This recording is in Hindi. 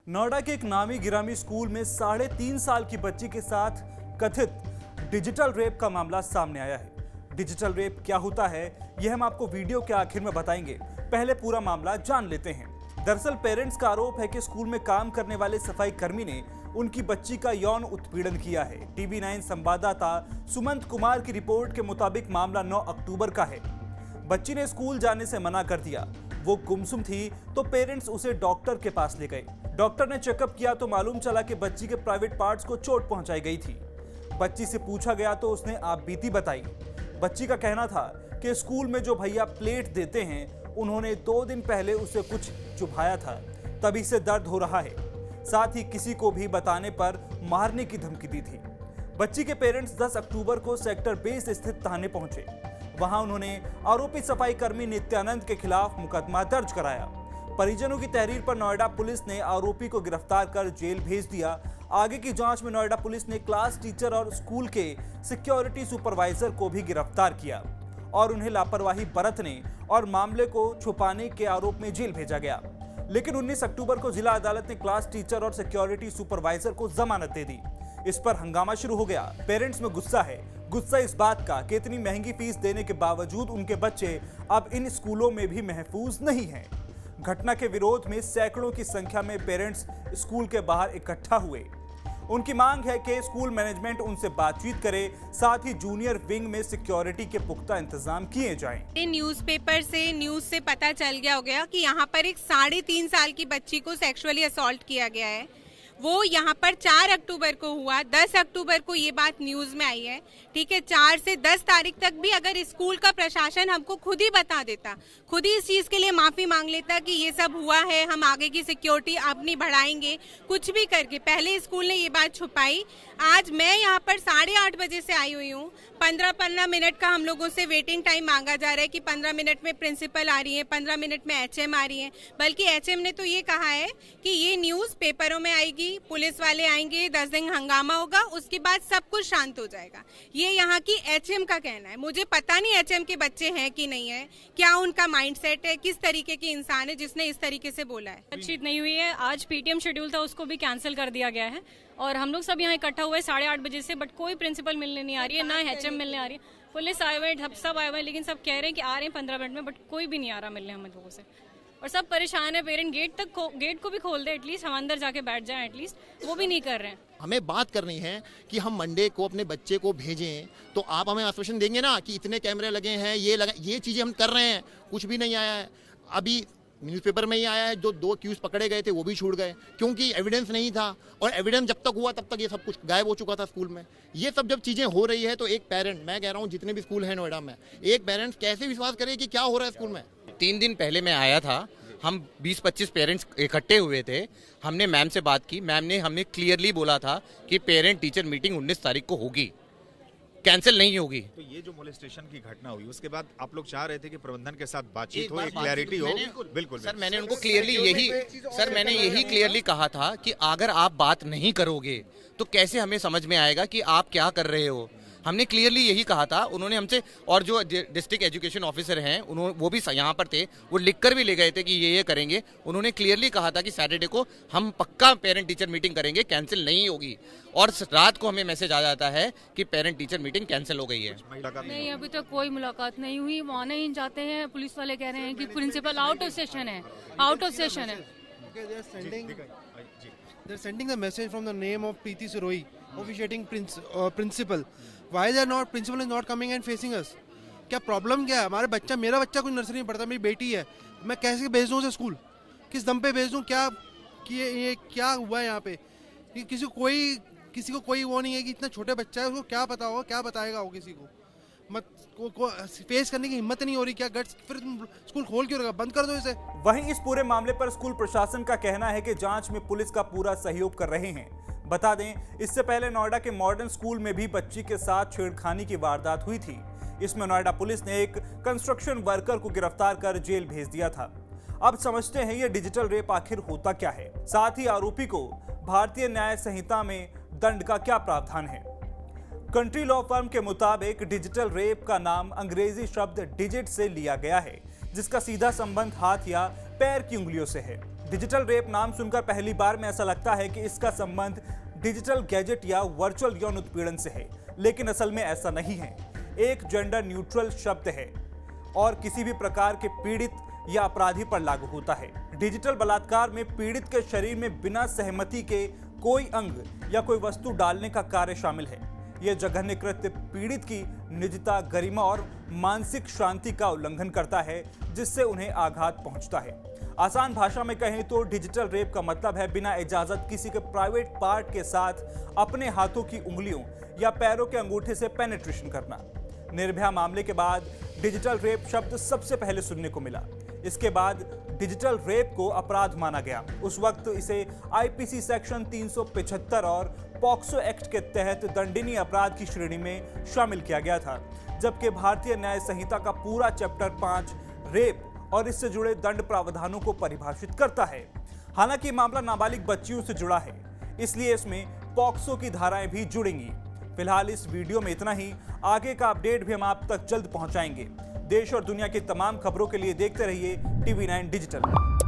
नोएडा के एक नामी गिरामी स्कूल में 3.5 साल की बच्ची के साथ कथित डिजिटल रेप का मामला सामने आया है। डिजिटल रेप क्या होता है यह हम आपको वीडियो के आखिर में बताएंगे। पहले पूरा मामला जान लेते हैं। दरअसल पेरेंट्स का आरोप है कि स्कूल में काम करने वाले सफाई कर्मी ने उनकी बच्ची का यौन उत्पीड़न किया है। टीवी 9 संवाददाता सुमंत कुमार की रिपोर्ट के मुताबिक मामला 9 अक्टूबर का है। बच्ची ने स्कूल जाने से मना कर दिया। वो गुमसुम थी तो पेरेंट्स उसे डॉक्टर के पास ले गए। डॉक्टर ने चेकअप किया तो मालूम चला कि बच्ची के प्राइवेट पार्ट्स को चोट पहुंचाई गई थी। बच्ची से पूछा गया तो उसने आपबीती बताई। बच्ची का कहना था कि स्कूल में जो भैया प्लेट देते हैं उन्होंने 2 दिन पहले उसे कुछ चुभाया था, तभी से दर्द हो रहा है। साथ ही किसी को भी बताने पर मारने की धमकी दी थी। बच्ची के पेरेंट्स 10 अक्टूबर को सेक्टर 20 स्थित थाने पहुंचे। वहां उन्होंने आरोपी सफाई कर्मी नित्यानंद के खिलाफ मुकदमा दर्ज कराया। परिजनों की तहरीर पर नोएडा पुलिस ने आरोपी को गिरफ्तार कर जेल भेज दिया। आगे की जांच में नोएडा पुलिस ने क्लास टीचर और स्कूल के सिक्योरिटी सुपरवाइजर को भी गिरफ्तार किया और उन्हें लापरवाही बरतने और मामले को छुपाने के आरोप में जेल भेजा गया। लेकिन 19 अक्टूबर को जिला अदालत ने क्लास टीचर और सिक्योरिटी सुपरवाइजर को जमानत दे दी। इस पर हंगामा शुरू हो गया। पेरेंट्स में गुस्सा है। गुस्सा इस बात का कि इतनी महंगी फीस देने के बावजूद उनके बच्चे अब इन स्कूलों में भी महफूज नहीं हैं। घटना के विरोध में सैकड़ों की संख्या में पेरेंट्स स्कूल के बाहर इकट्ठा हुए। उनकी मांग है कि स्कूल मैनेजमेंट उनसे बातचीत करे, साथ ही जूनियर विंग में सिक्योरिटी के पुख्ता इंतजाम किए जाएं। न्यूज़पेपर से न्यूज़ से पता चल गया होगा कि यहाँ पर एक 3.5 साल की बच्ची को सेक्सुअली असॉल्ट किया गया है। वो यहाँ पर 4 अक्टूबर को हुआ। 10 अक्टूबर को ये बात न्यूज़ में आई है। ठीक है, 4 से 10 तारीख तक भी अगर स्कूल का प्रशासन हमको खुद ही बता देता, खुद ही इस चीज़ के लिए माफ़ी मांग लेता कि ये सब हुआ है, हम आगे की सिक्योरिटी अपनी बढ़ाएंगे, कुछ भी करके, पहले स्कूल ने ये बात छुपाई। आज मैं यहाँ पर 8:30 बजे से आई हुई हूँ। 15 मिनट का हम लोगों से वेटिंग टाइम मांगा जा रहा है कि 15 मिनट में प्रिंसिपल आ रही है, 15 मिनट में एचएम आ रही है। बल्कि एचएम ने तो ये कहा है कि ये न्यूज़ पेपरों में आएगी, पुलिस वाले आएंगे, 10 दिन हंगामा होगा, उसके बाद सब कुछ शांत हो जाएगा। ये यहाँ की एचएम का कहना है। मुझे पता नहीं एचएम के बच्चे हैं कि नहीं है, क्या उनका माइंडसेट है, किस तरीके के इंसान है जिसने इस तरीके से बोला है। बातचीत नहीं हुई है। आज पीटीएम शेड्यूल था, उसको भी कैंसिल कर दिया गया है और हम लोग सब यहाँ इकट्ठा हुए 8:30 बजे से, बट कोई प्रिंसिपल मिलने नहीं आ रही है, ना एचएम मिलने आ रही है। पुलिस आए हुए, सब आए हुए, लेकिन सब कह रहे हैं कि आ रहे हैं 15 मिनट में, बट कोई भी नहीं आ रहा मिलने हम लोगों से। और सब परेशान है। पेरेंट गेट को भी खोल दे, एटलीस्ट हम अंदर जाके बैठ जाएं, एटलीस्ट वो भी नहीं कर रहे हैं। हमें बात करनी है कि हम मंडे को अपने बच्चे को भेजें, तो आप हमें आश्वासन देंगे ना कि इतने कैमरे लगे हैं, ये चीजें हम कर रहे हैं। कुछ भी नहीं आया है। अभी न्यूज़पेपर में ही आया है, जो 2 एक्यूज पकड़े गए थे वो भी छूट गए क्योंकि एविडेंस नहीं था, और एविडेंस जब तक हुआ तब तक ये सब कुछ गायब हो चुका था स्कूल में। ये सब जब चीजें हो रही है तो एक पेरेंट, मैं कह रहा हूँ जितने भी स्कूल हैं नोएडा में, एक पेरेंट्स कैसे विश्वास करे कि क्या हो रहा है स्कूल में। 3 दिन पहले मैं आया था, हम 20-25 पेरेंट्स इकट्ठे हुए थे। हमने मैम से बात की। मैम ने हमें क्लियरली बोला था कि पेरेंट टीचर मीटिंग 19 तारीख को होगी, कैंसिल नहीं होगी। तो ये जो मोलेस्टेशन की घटना हुई उसके बाद आप लोग चाह रहे थे कि प्रबंधन के साथ बातचीत हो, एक क्लैरिटी हो। बिल्कुल सर, मैंने उनको क्लियरली यही क्लियरली कहा था कि अगर आप बात नहीं करोगे तो कैसे हमें समझ में आएगा कि आप क्या कर रहे हो। हमने क्लियरली यही कहा था। उन्होंने हमसे, और जो डिस्ट्रिक्ट एजुकेशन ऑफिसर हैं वो भी यहाँ पर थे, वो लिखकर भी ले गए थे कि ये करेंगे। उन्होंने क्लियरली कहा था कि सैटरडे को हम पक्का पेरेंट टीचर मीटिंग करेंगे, कैंसिल नहीं होगी। और रात को हमें मैसेज आ जाता है कि पेरेंट टीचर मीटिंग कैंसिल हो गई है। नहीं, अभी तक कोई मुलाकात नहीं हुई। वहाँ नहीं जाते हैं, पुलिस वाले कह रहे हैं कि प्रिंसिपल आउट ऑफ सेशन है। They're sending the message from the name of Preeti Siroi, officiating principal. Why principal is not coming and facing us? क्या प्रॉब्लम क्या है? मेरा बच्चा कोई नर्सरी में पढ़ता है, मेरी बेटी है, मैं कैसे भेज दूँ उसे स्कूल? किस दम पे भेज दूँ? क्या कि ये क्या हुआ है यहाँ पे? किसी को कोई वो नहीं है कि इतना छोटे बच्चा है, उसको क्या पता होगा, क्या बताएगा वो किसी को? फेस करने की हिम्मत नहीं हो रही। क्या गट्स? फिर स्कूल खोल क्यों रखा? बंद कर दो इसे। वहीं इस पूरे मामले पर स्कूल प्रशासन का कहना है कि जांच में पुलिस का पूरा सहयोग कर रहे हैं। बता दें, इससे पहले नोएडा के मॉडर्न स्कूल में भी बच्ची के साथ छेड़खानी की वारदात हुई थी। इसमें नोएडा पुलिस ने एक कंस्ट्रक्शन वर्कर को गिरफ्तार कर जेल भेज दिया था। अब समझते हैं ये डिजिटल रेप आखिर होता क्या है, साथ ही आरोपी को भारतीय न्याय संहिता में दंड का क्या प्रावधान है। कंट्री लॉ फर्म के मुताबिक डिजिटल रेप का नाम अंग्रेजी शब्द डिजिट से लिया गया है, जिसका सीधा संबंध हाथ या पैर की उंगलियों से है। डिजिटल रेप नाम सुनकर पहली बार में ऐसा लगता है कि इसका संबंध डिजिटल गैजेट या वर्चुअल यौन उत्पीड़न से है, लेकिन असल में ऐसा नहीं है। एक जेंडर न्यूट्रल शब्द है और किसी भी प्रकार के पीड़ित या अपराधी पर लागू होता है। डिजिटल बलात्कार में पीड़ित के शरीर में बिना सहमति के कोई अंग या कोई वस्तु डालने का कार्य शामिल है। यह जघन्य कृत्य पीड़ित की निजता, गरिमा और मानसिक शांति का उल्लंघन करता है, जिससे उन्हें आघात पहुंचता है। आसान भाषा में कहें तो डिजिटल रेप का मतलब है बिना इजाजत किसी के प्राइवेट पार्ट के साथ अपने हाथों की उंगलियों या पैरों के अंगूठे से पेनिट्रेशन करना। निर्भया मामले के बाद डिजिटल रेप शब्द सबसे पहले सुनने को मिला। इसके बाद डिजिटल रेप को अपराध माना गया। उस वक्त इसे आईपीसी सेक्शन 375 और पॉक्सो एक्ट के तहत दंडनीय अपराध की श्रेणी में शामिल किया गया था, जबकि भारतीय न्याय संहिता का पूरा चैप्टर 5 रेप और इससे जुड़े दंड प्रावधानों को परिभाषित करता है। हालांकि मामला नाबालिग बच्चियों से जुड़ा है, इसलिए इसमें पॉक्सो की धाराएं भी जुड़ेंगी। फिलहाल इस वीडियो में इतना ही। आगे का अपडेट भी हम आप तक जल्द पहुंचाएंगे। देश और दुनिया की तमाम खबरों के लिए देखते रहिए TV9 डिजिटल।